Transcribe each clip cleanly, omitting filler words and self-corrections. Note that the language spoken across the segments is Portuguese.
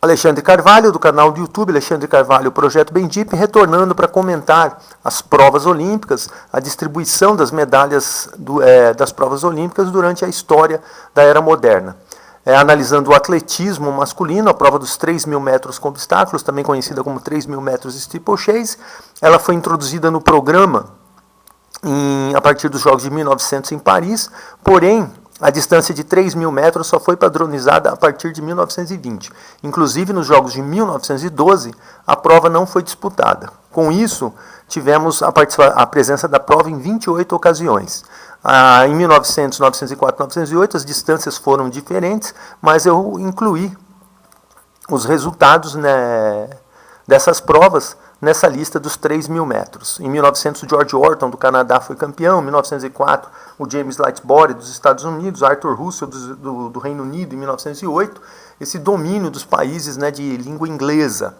Alexandre Carvalho, do canal do YouTube Alexandre Carvalho, Projeto Bendip, retornando para comentar as provas olímpicas, a distribuição das medalhas das provas olímpicas durante a história da era moderna. Analisando o atletismo masculino, a prova dos 3.000 metros com obstáculos, também conhecida como 3.000 metros steeplechase, ela foi introduzida no programa a partir dos Jogos de 1900 em Paris, porém, a distância de 3.000 metros só foi padronizada a partir de 1920. Inclusive, nos Jogos de 1912, a prova não foi disputada. Com isso, tivemos a presença da prova em 28 ocasiões. Em 1900, 1904, 1908, as distâncias foram diferentes, mas eu incluí os resultados dessas provas nessa lista dos 3.000 metros. Em 1900, George Orton, do Canadá, foi campeão. Em 1904, o James Lightbody, dos Estados Unidos. Arthur Russell, do Reino Unido, em 1908. Esse domínio dos países de língua inglesa.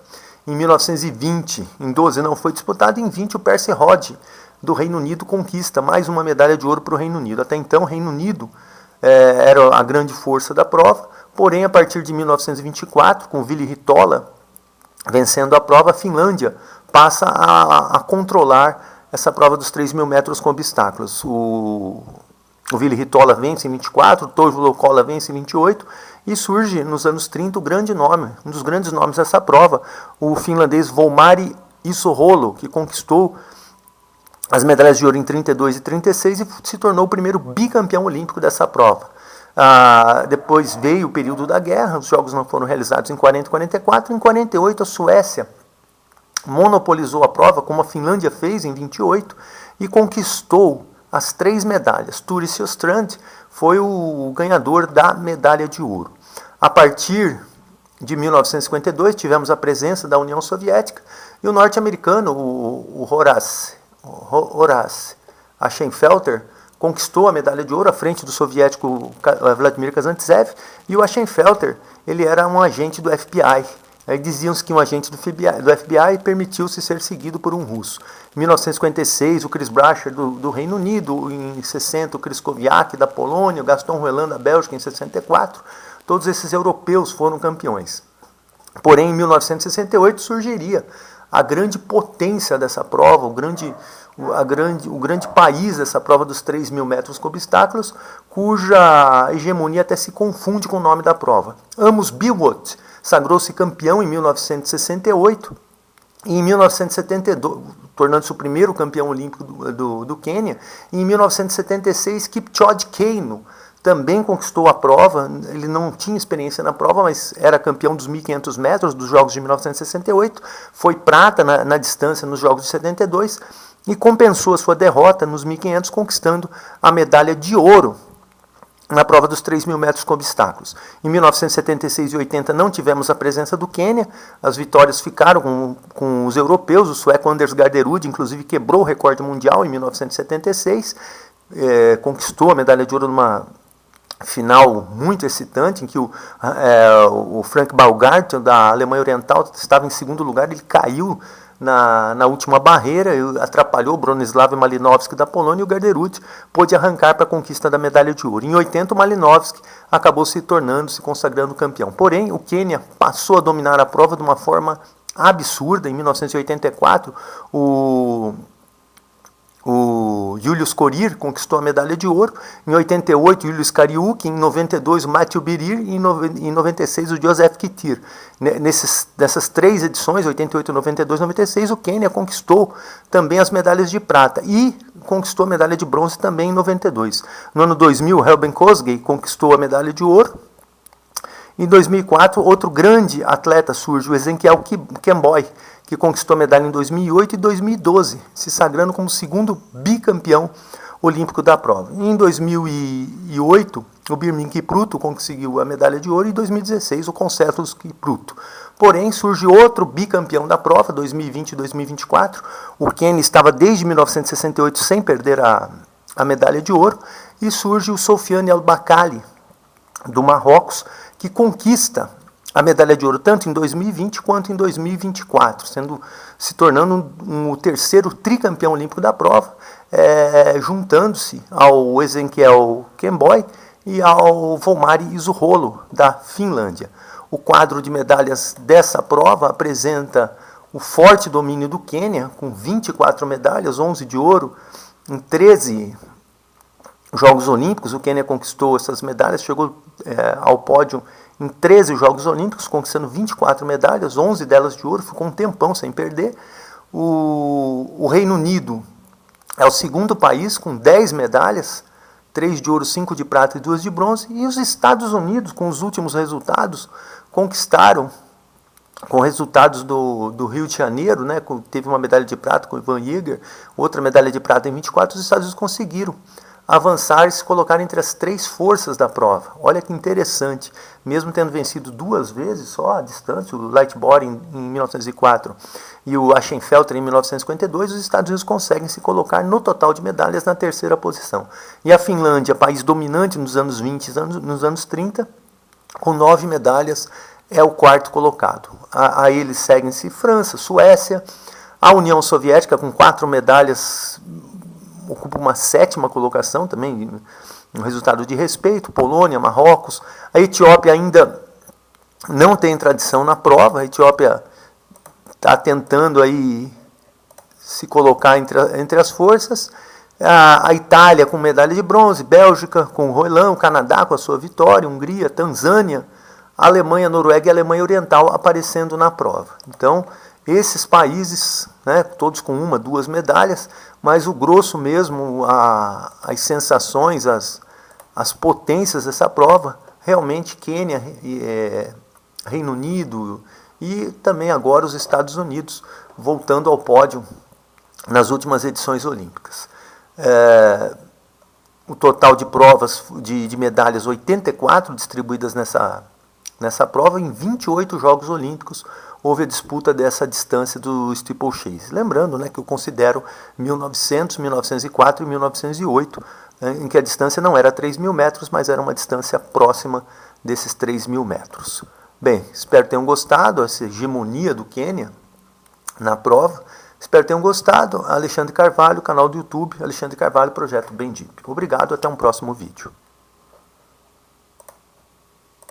Em 1920, em 12 não foi disputado. Em 20, o Percy Rodde, do Reino Unido, conquista mais uma medalha de ouro para o Reino Unido. Até então, o Reino Unido era a grande força da prova. Porém, a partir de 1924, com Ville Ritola vencendo a prova, a Finlândia passa a controlar essa prova dos 3.000 metros com obstáculos. O Ville Ritola vence em 24, o Toivo Lokola vence em 28, e surge nos anos 30 o grande nome, um dos grandes nomes dessa prova, o finlandês Volmari Isoholo, que conquistou as medalhas de ouro em 32 e 36 e se tornou o primeiro bicampeão olímpico dessa prova. Depois veio o período da guerra, os jogos não foram realizados em 40 e 44. Em 48, a Suécia monopolizou a prova, como a Finlândia fez em 28, e conquistou as 3 medalhas. Ture Sjöstrand foi o ganhador da medalha de ouro. A partir de 1952, tivemos a presença da União Soviética e o norte-americano, o Horace Ashenfelter, conquistou a medalha de ouro à frente do soviético Vladimir Kazantsev, e o Ashenfelter, ele era um agente do FBI. Aí diziam-se que um agente do FBI permitiu-se ser seguido por um russo. Em 1956, o Chris Bracher do Reino Unido, em 60, o Chris Kowiak da Polônia, o Gaston Roland da Bélgica em 64, todos esses europeus foram campeões. Porém, em 1968 surgiria a grande potência dessa prova, o grande país dessa prova dos 3.000 metros com obstáculos, cuja hegemonia até se confunde com o nome da prova. Amos Biwott sagrou-se campeão em 1968 e em 1972, tornando-se o primeiro campeão olímpico do Quênia, e em 1976 Kipchoge Keino também conquistou a prova. Ele não tinha experiência na prova, mas era campeão dos 1.500 metros dos Jogos de 1968, foi prata na distância nos Jogos de 72 e compensou a sua derrota nos 1.500, conquistando a medalha de ouro na prova dos 3.000 metros com obstáculos. Em 1976 e 80 não tivemos a presença do Quênia, as vitórias ficaram com os europeus, o sueco Anders Garderud, inclusive quebrou o recorde mundial em 1976, conquistou a medalha de ouro numa final muito excitante, em que o Frank Baumgartner, da Alemanha Oriental, estava em segundo lugar, ele caiu na última barreira, atrapalhou o Bronislaw Malinowski da Polônia, e o Garderud pôde arrancar para a conquista da medalha de ouro. Em 80, o Malinowski acabou se consagrando campeão. Porém, o Quênia passou a dominar a prova de uma forma absurda. Em 1984, o Julius Korir conquistou a medalha de ouro. Em 88, o Julius Kariuki. Em 92, o Matthew Birir. E em 96, o Joseph Kittir. Nessas 3 edições, 88, 92 e 96, o Quênia conquistou também as medalhas de prata e conquistou a medalha de bronze também em 92. No ano 2000, o Helben Kosgei conquistou a medalha de ouro. Em 2004, outro grande atleta surge, o Ezequiel Kemboi, que conquistou a medalha em 2008 e 2012, se sagrando como o segundo bicampeão olímpico da prova. Em 2008, o Birmin Kipruto conseguiu a medalha de ouro e em 2016 o Concertos Kipruto. Porém, surge outro bicampeão da prova, 2020 e 2024. O Quênia estava desde 1968 sem perder a medalha de ouro, e surge o Soufiane El-Bakkali, do Marrocos, que conquista a medalha de ouro tanto em 2020 quanto em 2024, se tornando o terceiro tricampeão olímpico da prova, juntando-se ao Ezequiel Kemboi e ao Volmari Isoholo, da Finlândia. O quadro de medalhas dessa prova apresenta o forte domínio do Quênia, com 24 medalhas, 11 de ouro, em 13 Jogos Olímpicos. O Quênia conquistou essas medalhas, chegou ao pódio em 13 Jogos Olímpicos, conquistando 24 medalhas, 11 delas de ouro, ficou um tempão sem perder. O Reino Unido é o segundo país com 10 medalhas, 3 de ouro, 5 de prata e 2 de bronze. E os Estados Unidos, com os últimos resultados, conquistaram, com resultados do Rio de Janeiro, né, teve uma medalha de prata com o Ivan Yeager, outra medalha de prata em 24, os Estados Unidos conseguiram avançar e se colocar entre as 3 forças da prova. Olha que interessante, mesmo tendo vencido 2 vezes só a distância, o Lightbody em 1904 e o Ashenfelter em 1952, os Estados Unidos conseguem se colocar no total de medalhas na 3ª posição. E a Finlândia, país dominante nos anos 20 e nos anos 30, com 9 medalhas, é o 4º colocado. A eles seguem-se França, Suécia, a União Soviética com 4 medalhas ocupa uma 7ª colocação, também um resultado de respeito, Polônia, Marrocos. A Etiópia ainda não tem tradição na prova, a Etiópia está tentando aí se colocar entre as forças. A Itália com medalha de bronze, Bélgica com o Roland, o Canadá com a sua vitória, Hungria, Tanzânia, a Alemanha, Noruega e a Alemanha Oriental aparecendo na prova. Então, esses países, né, todos com 1, 2 medalhas, mas o grosso mesmo, as sensações, as potências dessa prova, realmente Quênia, Reino Unido e também agora os Estados Unidos, voltando ao pódio nas últimas edições olímpicas. O total de provas, de medalhas, 84 distribuídas nessa prova, em 28 Jogos Olímpicos, houve a disputa dessa distância do steeplechase. Lembrando, né, que eu considero 1900, 1904 e 1908, né, em que a distância não era 3.000 metros, mas era uma distância próxima desses 3.000 metros. Bem, espero que tenham gostado, essa hegemonia do Quênia na prova. Espero que tenham gostado. Alexandre Carvalho, canal do YouTube, Alexandre Carvalho, Projeto BenDeep. Obrigado, até um próximo vídeo.